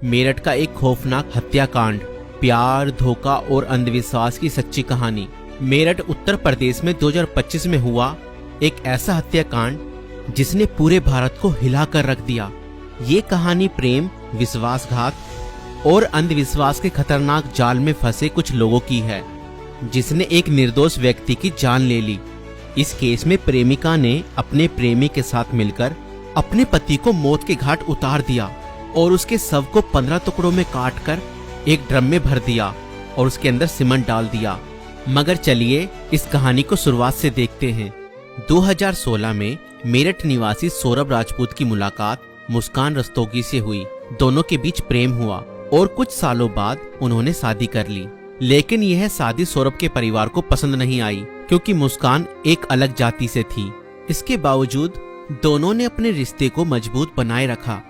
मेरठ का एक खौफनाक हत्याकांड, प्यार, धोखा और अंधविश्वास की सच्ची कहानी। मेरठ उत्तर प्रदेश में 2025 में हुआ एक ऐसा हत्याकांड जिसने पूरे भारत को हिलाकर रख दिया। ये कहानी प्रेम, विश्वासघात और अंधविश्वास के खतरनाक जाल में फंसे कुछ लोगों की है, जिसने एक निर्दोष व्यक्ति की जान ले ली। इस केस में प्रेमिका ने अपने प्रेमी के साथ मिलकर अपने पति को मौत के घाट उतार दिया और उसके शव को 15 टुकड़ों में काटकर एक ड्रम में भर दिया और उसके अंदर सीमेंट डाल दिया। मगर चलिए इस कहानी को शुरुआत से देखते हैं। 2016 में मेरठ निवासी सौरभ राजपूत की मुलाकात मुस्कान रस्तोगी से हुई। दोनों के बीच प्रेम हुआ और कुछ सालों बाद उन्होंने शादी कर ली। लेकिन यह शादी सौरभ के परिवार को पसंद नहीं आई, क्योंकि मुस्कान एक अलग जाति से थी। इसके बावजूद दोनों ने अपने रिश्ते को मजबूत बनाए रखा।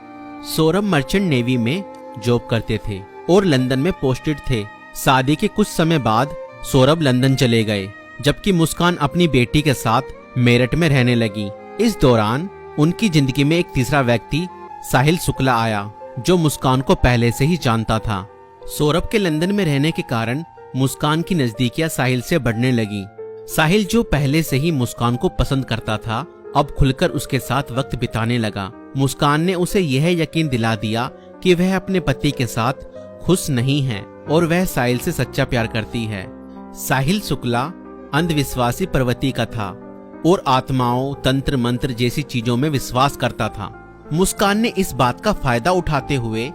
सौरभ मर्चेंट नेवी में जॉब करते थे और लंदन में पोस्टेड थे। शादी के कुछ समय बाद सौरभ लंदन चले गए, जबकि मुस्कान अपनी बेटी के साथ मेरठ में रहने लगी। इस दौरान उनकी जिंदगी में एक तीसरा व्यक्ति साहिल शुक्ला आया, जो मुस्कान को पहले से ही जानता था। सौरभ के लंदन में रहने के कारण मुस्कान की नजदीकियां साहिल से बढ़ने लगी। साहिल, जो पहले से ही मुस्कान को पसंद करता था, अब खुलकर उसके साथ वक्त बिताने लगा। मुस्कान ने उसे यह यकीन दिला दिया कि वह अपने पति के साथ खुश नहीं है और वह साहिल से सच्चा प्यार करती है। साहिल शुक्ला अंधविश्वासी प्रवृत्ति का था और आत्माओं, तंत्र मंत्र जैसी चीजों में विश्वास करता था। मुस्कान ने इस बात का फायदा उठाते हुए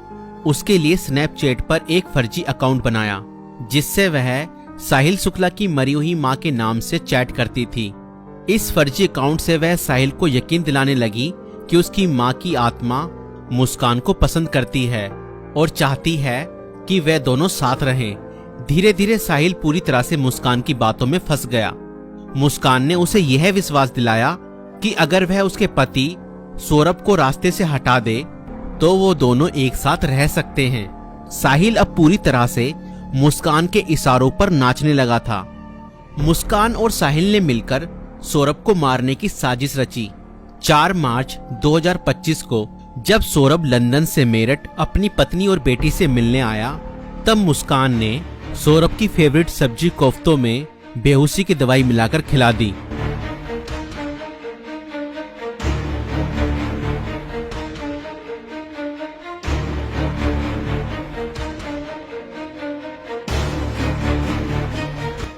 उसके लिए स्नैपचैट पर एक फर्जी अकाउंट बनाया, जिससे वह साहिल शुक्ला की मरी हुई मां के नाम से चैट करती थी। इस फर्जी अकाउंट से वह साहिल को यकीन दिलाने लगी कि उसकी मां की आत्मा मुस्कान को पसंद करती है और चाहती है कि वे दोनों साथ रहें। धीरे धीरे साहिल पूरी तरह से मुस्कान की बातों में फंस गया। मुस्कान ने उसे यह विश्वास दिलाया कि अगर वह उसके पति सौरभ को रास्ते से हटा दे तो वो दोनों एक साथ रह सकते हैं। साहिल अब पूरी तरह से मुस्कान के इशारों पर नाचने लगा था। मुस्कान और साहिल ने मिलकर सौरभ को मारने की साजिश रची। 4 मार्च 2025 को जब सौरभ लंदन से मेरठ अपनी पत्नी और बेटी से मिलने आया, तब मुस्कान ने सौरभ की फेवरेट सब्जी कोफ्तों में बेहोशी की दवाई मिलाकर खिला दी।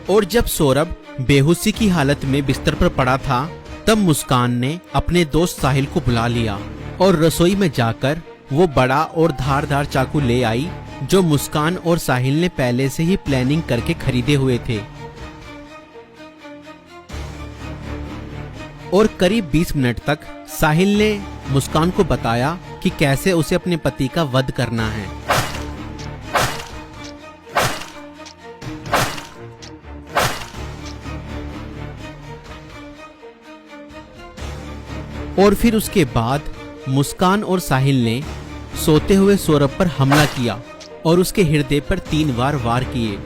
और जब सौरभ बेहोशी की हालत में बिस्तर पर पड़ा था, तब मुस्कान ने अपने दोस्त साहिल को बुला लिया और रसोई में जाकर वो बड़ा और धारदार चाकू ले आई, जो मुस्कान और साहिल ने पहले से ही प्लानिंग करके खरीदे हुए थे। और करीब 20 मिनट तक साहिल ने मुस्कान को बताया कि कैसे उसे अपने पति का वध करना है। और फिर उसके बाद मुस्कान और साहिल ने सोते हुए सौरभ पर हमला किया और उसके हृदय पर 3 बार वार किए।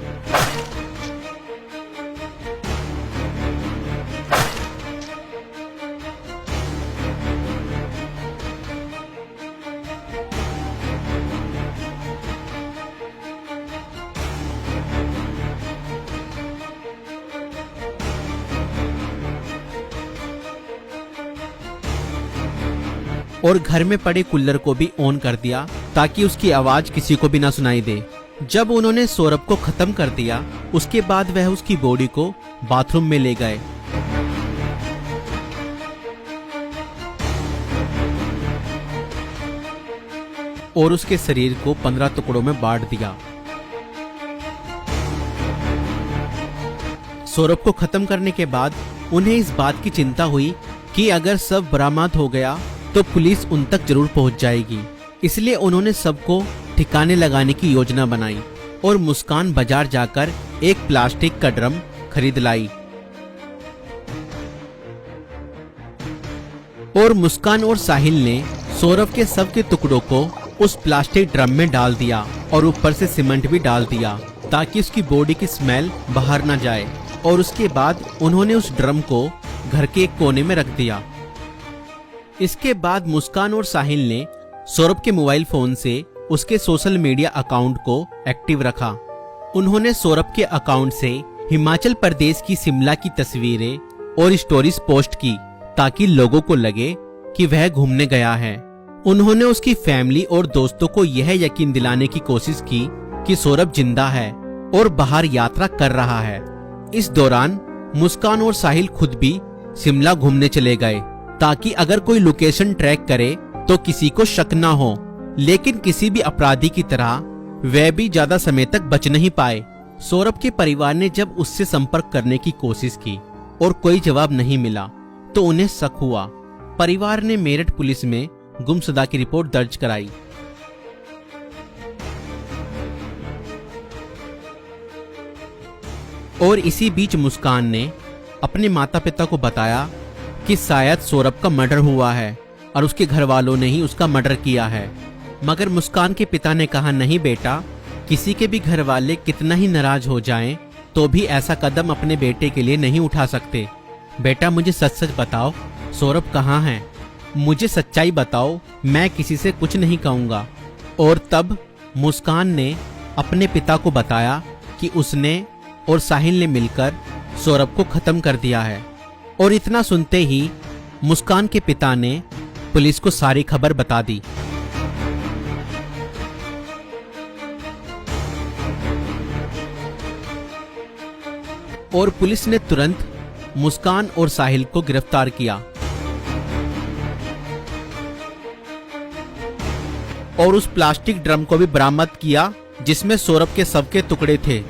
और घर में पड़े कूलर को भी ऑन कर दिया ताकि उसकी आवाज किसी को भी ना सुनाई दे। जब उन्होंने सौरभ को खत्म कर दिया, उसके बाद वह उसकी बॉडी को बाथरूम में ले गए। और उसके शरीर को 15 टुकड़ों में बांट दिया। सौरभ को खत्म करने के बाद उन्हें इस बात की चिंता हुई कि अगर सब बरामद हो गया तो पुलिस उन तक जरूर पहुंच जाएगी। इसलिए उन्होंने सबको ठिकाने लगाने की योजना बनाई और मुस्कान बाजार जाकर एक प्लास्टिक का ड्रम खरीद लाई। और मुस्कान और साहिल ने सौरभ के शव के टुकड़ों को उस प्लास्टिक ड्रम में डाल दिया और ऊपर से सीमेंट भी डाल दिया ताकि उसकी बॉडी की स्मेल बाहर ना जाए। और उसके बाद उन्होंने उस ड्रम को घर के एक कोने में रख दिया। इसके बाद मुस्कान और साहिल ने सौरभ के मोबाइल फोन से उसके सोशल मीडिया अकाउंट को एक्टिव रखा। उन्होंने सौरभ के अकाउंट से हिमाचल प्रदेश की शिमला की तस्वीरें और स्टोरीज पोस्ट की ताकि लोगों को लगे कि वह घूमने गया है। उन्होंने उसकी फैमिली और दोस्तों को यह यकीन दिलाने की कोशिश की कि सौरभ जिंदा है और बाहर यात्रा कर रहा है। इस दौरान मुस्कान और साहिल खुद भी शिमला घूमने चले गए ताकि अगर कोई लोकेशन ट्रैक करे तो किसी को शक न हो, लेकिन किसी भी अपराधी की तरह वह भी ज्यादा समय तक बच नहीं पाए। सौरभ के परिवार ने जब उससे संपर्क करने की कोशिश की और कोई जवाब नहीं मिला तो उन्हें शक हुआ। परिवार ने मेरठ पुलिस में गुमशुदा की रिपोर्ट दर्ज कराई। और इसी बीच मुस्कान ने अपने माता पिता को बताया कि शायद सौरभ का मर्डर हुआ है और उसके घर वालों ने ही उसका मर्डर किया है। मगर मुस्कान के पिता ने कहा, नहीं बेटा, किसी के भी घर वाले कितना ही नाराज हो जाएं तो भी ऐसा कदम अपने बेटे के लिए नहीं उठा सकते। बेटा मुझे सच सच बताओ, सौरभ कहाँ है? मुझे सच्चाई बताओ, मैं किसी से कुछ नहीं कहूँगा। और तब मुस्कान ने अपने पिता को बताया कि उसने और साहिल ने मिलकर सौरभ को खत्म कर दिया है। और इतना सुनते ही मुस्कान के पिता ने पुलिस को सारी खबर बता दी। और पुलिस ने तुरंत मुस्कान और साहिल को गिरफ्तार किया और उस प्लास्टिक ड्रम को भी बरामद किया जिसमें सौरभ के शव के टुकड़े थे।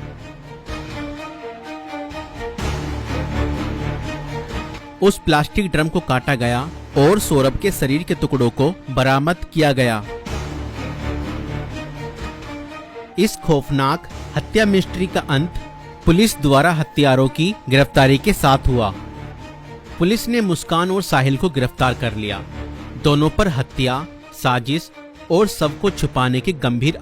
उस प्लास्टिक ड्रम को काटा गया और सौरभ के शरीर के टुकड़ों को बरामद किया गया। इस खौफनाक हत्या मिस्ट्री का अंत पुलिस द्वारा हत्यारों की गिरफ्तारी के साथ हुआ। पुलिस ने मुस्कान और साहिल को गिरफ्तार कर लिया। दोनों पर हत्या, साजिश और शव को छुपाने के गंभीर